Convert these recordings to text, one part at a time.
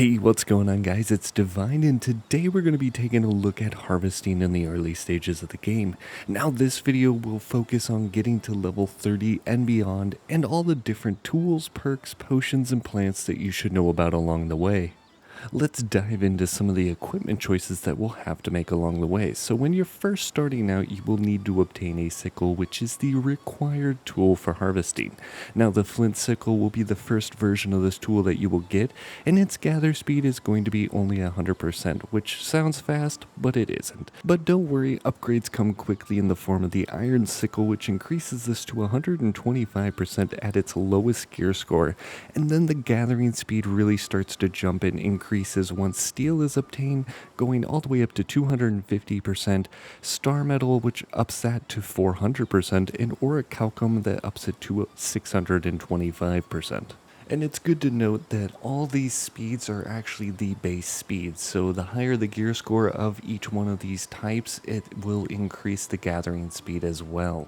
Hey, what's going on guys? It's Divine and today we're going to be taking a look at harvesting in the early stages of the game. Now this video will focus on getting to level 30 and beyond and all the different tools, perks, potions, and plants that you should know about along the way. Let's dive into some of the equipment choices that we'll have to make along the way. So when you're first starting out, you will need to obtain a sickle, which is the required tool for harvesting. Now the flint sickle will be the first version of this tool that you will get, and its gather speed is going to be only 100%, which sounds fast, but it isn't. But don't worry, upgrades come quickly in the form of the iron sickle, which increases this to 125% at its lowest gear score, and then the gathering speed really starts to jump and increases once steel is obtained, going all the way up to 250%, star metal which ups that to 400%, and orichalcum that ups it to 625%. And it's good to note that all these speeds are actually the base speeds, so the higher the gear score of each one of these types, it will increase the gathering speed as well.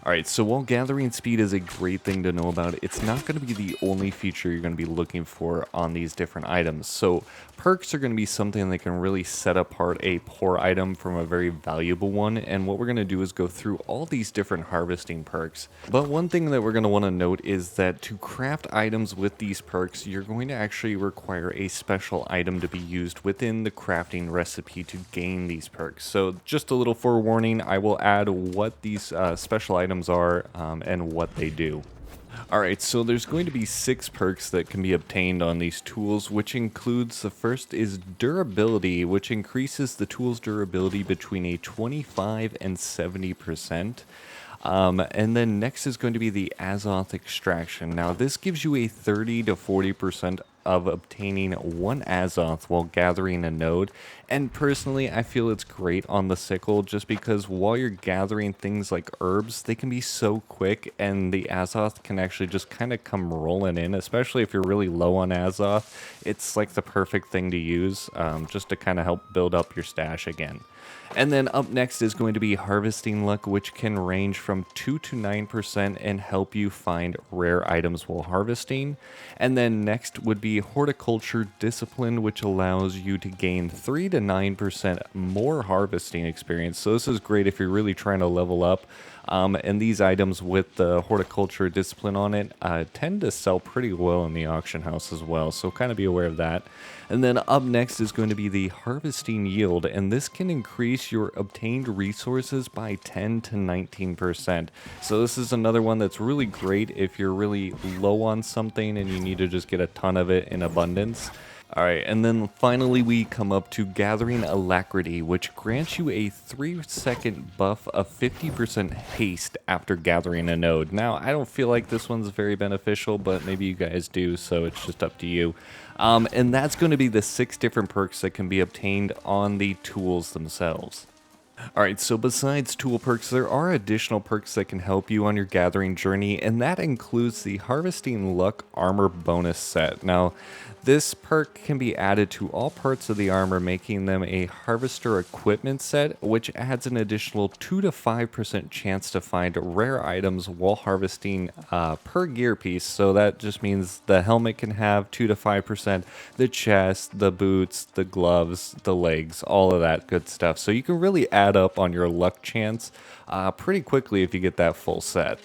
Alright, so while gathering speed is a great thing to know about, it's not going to be the only feature you're going to be looking for on these different items. So perks are going to be something that can really set apart a poor item from a very valuable one, and what we're going to do is go through all these different harvesting perks. But one thing that we're going to want to note is that to craft items with these perks, you're going to actually require a special item to be used within the crafting recipe to gain these perks. So just a little forewarning, I will add what these special items are and what they do. Alright, so there's going to be 6 perks that can be obtained on these tools, which includes, the first is durability, which increases the tool's durability between a 25 and 70%. And then next is going to be the Azoth extraction. Now this gives you a 30 to 40% of obtaining 1 Azoth while gathering a node, and personally I feel it's great on the sickle just because while you're gathering things like herbs, they can be so quick and the Azoth can actually just kind of come rolling in, especially if you're really low on Azoth. It's like the perfect thing to use just to kind of help build up your stash again. And then up next is going to be harvesting luck, which can range from 2 to 9% and help you find rare items while harvesting. And then next would be horticulture discipline, which allows you to gain 3 to 9% more harvesting experience. So this is great if you're really trying to level up. And these items with the horticulture discipline on it tend to sell pretty well in the auction house as well, so kind of be aware of that. And then up next is going to be the harvesting yield, and this can increase your obtained resources by 10 to 19%. So this is another one that's really great if you're really low on something and you need to just get a ton of it in abundance. Alright, and then finally we come up to Gathering Alacrity, which grants you a 3-second buff of 50% haste after gathering a node. Now, I don't feel like this one's very beneficial, but maybe you guys do, so it's just up to you. And that's going to be the 6 different perks that can be obtained on the tools themselves. Alright, so besides tool perks, there are additional perks that can help you on your gathering journey, and that includes the Harvesting Luck Armor Bonus set. Now, this perk can be added to all parts of the armor, making them a Harvester Equipment set, which adds an additional 2 to 5% chance to find rare items while harvesting per gear piece. So that just means the helmet can have 2 to 5%, the chest, the boots, the gloves, the legs, all of that good stuff. So you can really add up on your luck chance pretty quickly if you get that full set.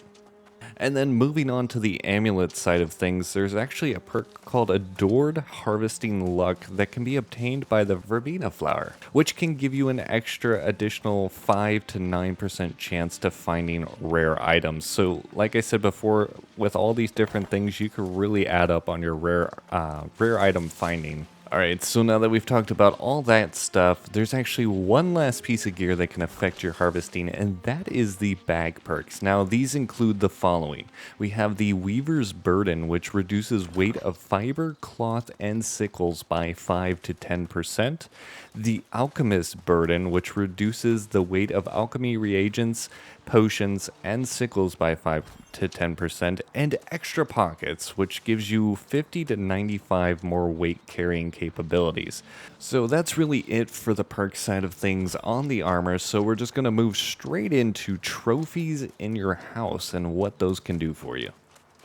And then moving on to the amulet side of things, there's actually a perk called Adored Harvesting Luck that can be obtained by the verbena flower, which can give you an extra additional 5 to 9% chance to finding rare items. So like I said before, with all these different things, you can really add up on your rare item finding. Alright, so now that we've talked about all that stuff, there's actually one last piece of gear that can affect your harvesting, and that is the bag perks. Now, these include the following. We have the Weaver's Burden, which reduces weight of fiber, cloth, and sickles by 5 to 10%. The Alchemist's Burden, which reduces the weight of alchemy reagents, potions, and sickles by 5 to 10%, and Extra Pockets, which gives you 50 to 95 more weight carrying capabilities. So that's really it for the perk side of things on the armor, so we're just going to move straight into trophies in your house and what those can do for you.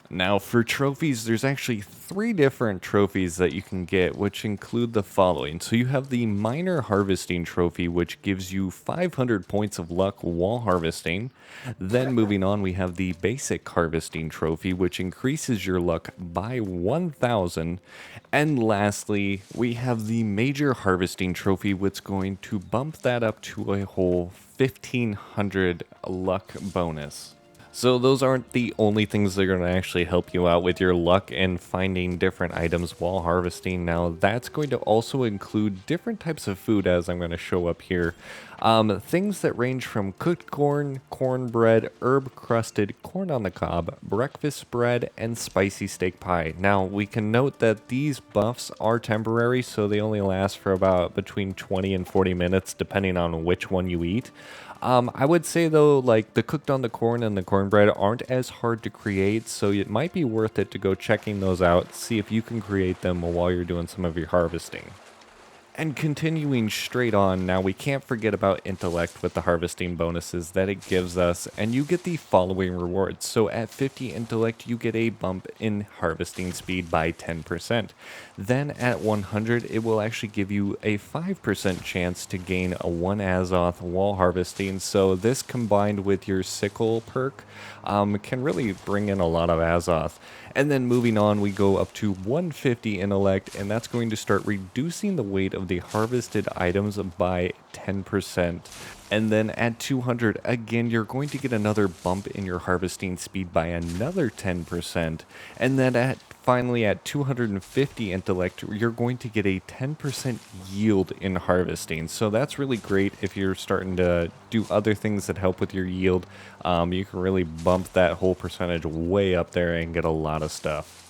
Now, for trophies, there's actually 3 different trophies that you can get, which include the following. So you have the Minor Harvesting Trophy, which gives you 500 points of luck while harvesting. Then moving on, we have the Basic Harvesting Trophy, which increases your luck by 1,000. And lastly, we have the Major Harvesting Trophy, which is going to bump that up to a whole 1,500 luck bonus. So those aren't the only things that are going to actually help you out with your luck and finding different items while harvesting. Now that's going to also include different types of food, as I'm going to show up here. Things that range from cooked corn, cornbread, herb crusted, corn on the cob, breakfast bread, and spicy steak pie. Now we can note that these buffs are temporary, so they only last for about between 20 and 40 minutes depending on which one you eat. I would say though, like the cooked on the corn and the cornbread aren't as hard to create, so it might be worth it to go checking those out, see if you can create them while you're doing some of your harvesting. And continuing straight on, now we can't forget about Intellect with the harvesting bonuses that it gives us, and you get the following rewards. So at 50 Intellect, you get a bump in harvesting speed by 10%. Then at 100, it will actually give you a 5% chance to gain a 1 Azoth while harvesting, so this combined with your sickle perk can really bring in a lot of Azoth. And then moving on, we go up to 150 Intellect, and that's going to start reducing the weight of the harvested items by 10%. And then at 200, again, you're going to get another bump in your harvesting speed by another 10%. And then finally at 250 Intellect, you're going to get a 10% yield in harvesting. So that's really great if you're starting to do other things that help with your yield. You can really bump that whole percentage way up there and get a lot of stuff.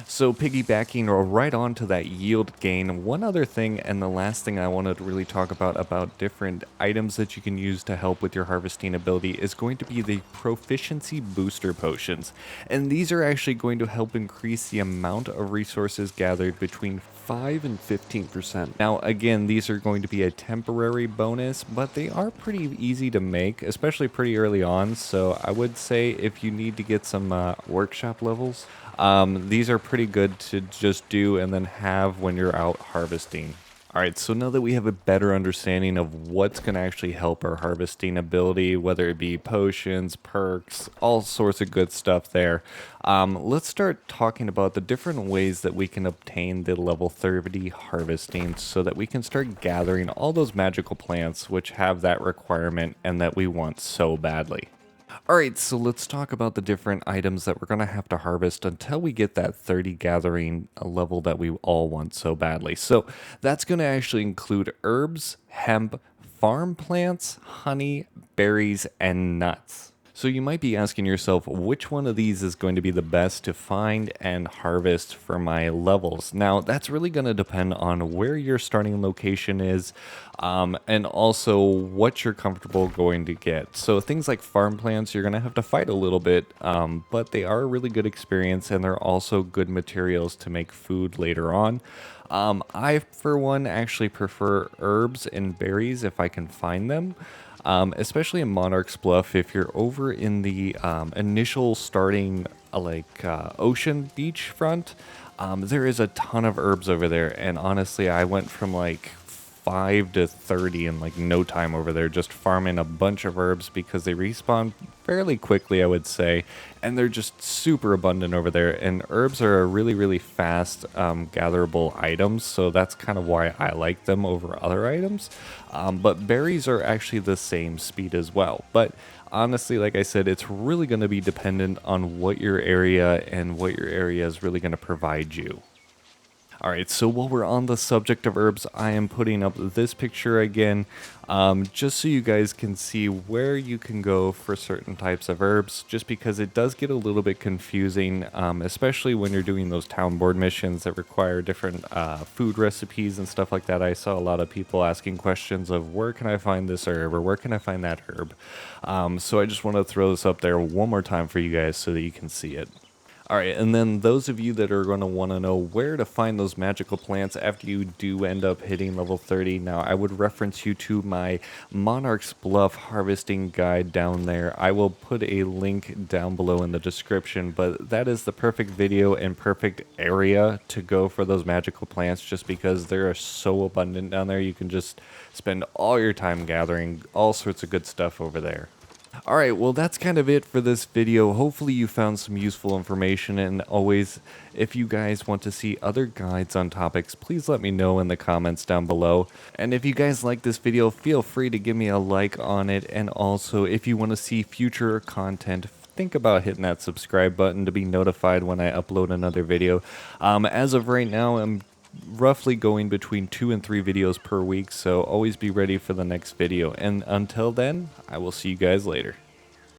So piggybacking right on to that yield gain, one other thing and the last thing I wanted to really talk about different items that you can use to help with your harvesting ability is going to be the proficiency booster potions. And these are actually going to help increase the amount of resources gathered between 5 and 15%. Now again, these are going to be a temporary bonus, but they are pretty easy to make, especially pretty early on. So I would say if you need to get some workshop levels, these are pretty good to just do and then have when you're out harvesting. Alright, so now that we have a better understanding of what's going to actually help our harvesting ability, whether it be potions, perks, all sorts of good stuff there, let's start talking about the different ways that we can obtain the level 30 harvesting so that we can start gathering all those magical plants which have that requirement and that we want so badly. Alright, so let's talk about the different items that we're going to have to harvest until we get that 30 gathering level that we all want so badly. So that's going to actually include herbs, hemp, farm plants, honey, berries, and nuts. So you might be asking yourself, which one of these is going to be the best to find and harvest for my levels? Now, that's really going to depend on where your starting location is, and also what you're comfortable going to get. So things like farm plants, you're going to have to fight a little bit, but they are a really good experience, and they're also good materials to make food later on. I, for one, actually prefer herbs and berries if I can find them. Especially in Monarch's Bluff, if you're over in the initial starting ocean beach front, there is a ton of herbs over there, and honestly I went from like 5 to 30 in like no time over there, just farming a bunch of herbs because they respawn fairly quickly, I would say, and they're just super abundant over there. And herbs are a really fast gatherable items, so that's kind of why I like them over other items. But berries are actually the same speed as well. But honestly, like I said, it's really going to be dependent on what your area is really going to provide you. Alright, so while we're on the subject of herbs, I am putting up this picture again, just so you guys can see where you can go for certain types of herbs, just because it does get a little bit confusing, especially when you're doing those town board missions that require different food recipes and stuff like that. I saw a lot of people asking questions of where can I find this herb or where can I find that herb. So I just want to throw this up there one more time for you guys so that you can see it. Alright, and then those of you that are going to want to know where to find those magical plants after you do end up hitting level 30, now I would reference you to my Monarch's Bluff harvesting guide down there. I will put a link down below in the description, but that is the perfect video and perfect area to go for those magical plants just because they are so abundant down there. You can just spend all your time gathering all sorts of good stuff over there. Alright, well that's kind of it for this video. Hopefully you found some useful information, and always, if you guys want to see other guides on topics, please let me know in the comments down below. And if you guys like this video, feel free to give me a like on it, and also if you want to see future content, think about hitting that subscribe button to be notified when I upload another video. As of right now, I'm roughly going between 2 and 3 videos per week, so always be ready for the next video. And until then, I will see you guys later.